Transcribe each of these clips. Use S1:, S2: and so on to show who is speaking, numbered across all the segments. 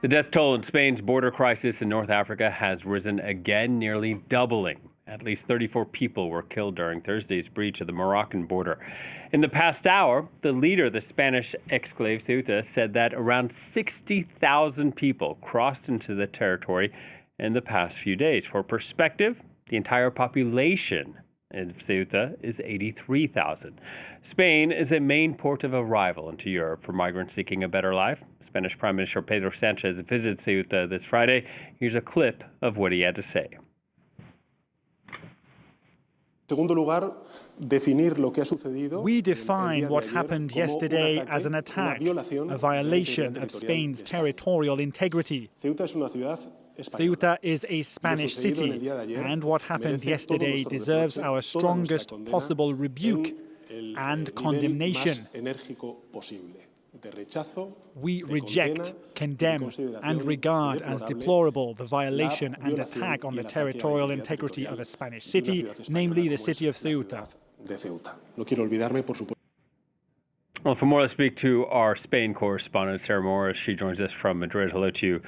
S1: The death toll in Spain's border crisis in North Africa has risen again, nearly doubling. At least 34 people were killed during Thursday's breach of the Moroccan border. In the past hour, the leader of the Spanish enclave Ceuta said that around 60,000 people crossed into the territory in the past few days. For perspective, the entire population in Ceuta is 83,000. Spain is a main port of arrival into Europe for migrants seeking a better life. Spanish Prime Minister Pedro Sanchez visited Ceuta this Friday. Here's a clip of what he had to say.
S2: We define what happened yesterday as an attack, a violation of Spain's territorial integrity. Ceuta is a Spanish city, and what happened yesterday deserves our strongest possible rebuke and condemnation. We reject, condemn, and regard as deplorable the violation and attack on the territorial integrity of a Spanish city, namely the city of Ceuta.
S1: Well, for more, let's speak to our Spain correspondent, Sarah Morris. She joins us from Madrid. Hello to you.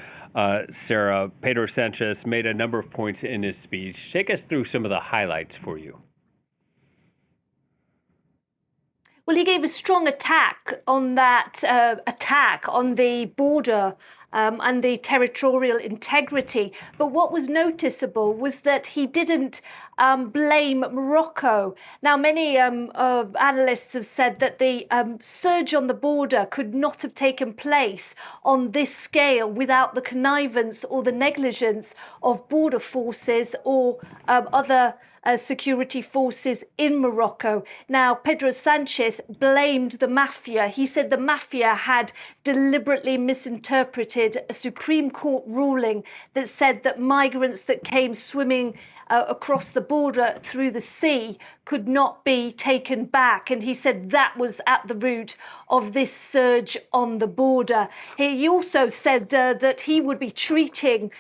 S1: Sarah, Pedro Sanchez made a number of points in his speech. Take us through some of the highlights for you.
S3: Well, he gave a strong attack on that attack on the border and the territorial integrity. But what was noticeable was that he didn't blame Morocco. Now, many analysts have said that the surge on the border could not have taken place on this scale without the connivance or the negligence of border forces or other security forces in Morocco. Now, Pedro Sanchez blamed the mafia. He said the mafia had deliberately misinterpreted a Supreme Court ruling that said that migrants that came swimming across the border through the sea could not be taken back. And he said that was at the root of this surge on the border. He also said that he would be treating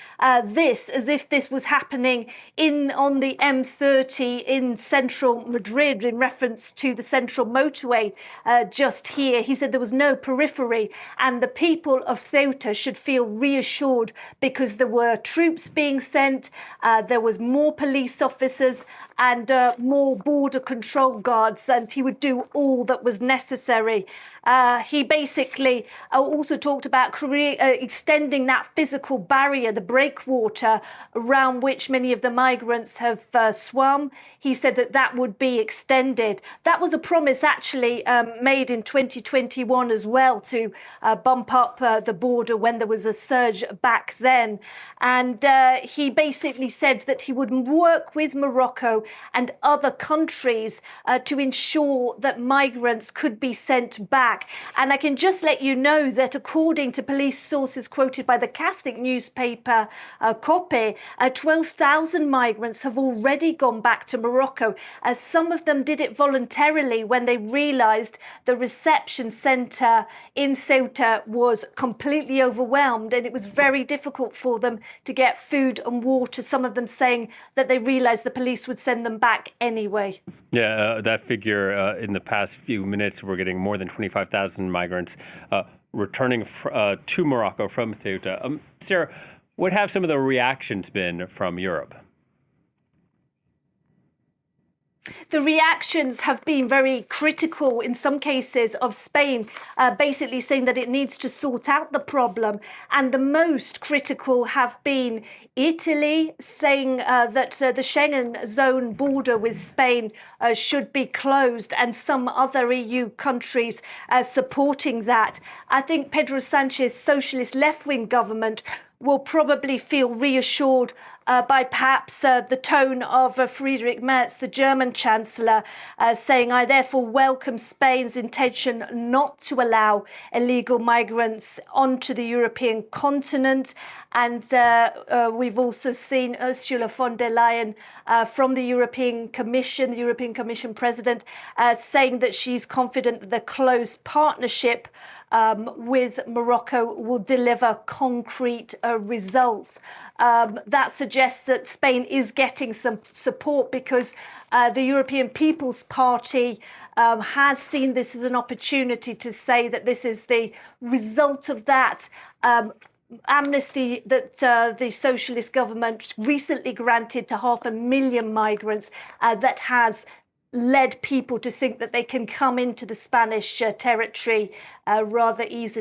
S3: this as if this was happening on the M30 in central Madrid in reference to the central motorway just here. He said there was no periphery and the people of Ceuta should feel reassured because there were troops being sent, there was more police officers and more border control guards, and he would do all that was necessary. He basically also talked about extending that physical barrier, the breakwater around which many of the migrants have swum. He said that that would be extended. That was a promise actually made in 2021 as well to bump up the border when there was a surge back then. And he basically said that he would work with Morocco and other countries to ensure that migrants could be sent back. And I can just let you know that according to police sources quoted by the Catholic newspaper COPE, 12,000 migrants have already gone back to Morocco. Some of them did it voluntarily when they realised the reception centre in Ceuta was completely overwhelmed and it was very difficult for them to get food and water, some of them saying that they realised the police would send them back anyway.
S1: Yeah, that figure in the past few minutes, we're getting more than 25,000 migrants returning to Morocco from Ceuta. Sarah, what have some of the reactions been from Europe?
S3: The reactions have been very critical in some cases of Spain, basically saying that it needs to sort out the problem. And the most critical have been Italy, saying that the Schengen zone border with Spain should be closed, and some other EU countries supporting that. I think Pedro Sanchez's socialist left-wing government will probably feel reassured by perhaps the tone of Friedrich Merz, the German Chancellor, saying, I therefore welcome Spain's intention not to allow illegal migrants onto the European continent. And we've also seen Ursula von der Leyen from the European Commission President, saying that she's confident that the close partnership with Morocco will deliver concrete results. That suggests that Spain is getting some support because the European People's Party has seen this as an opportunity to say that this is the result of that amnesty that the socialist government recently granted to 500,000 migrants that has led people to think that they can come into the Spanish territory rather easily.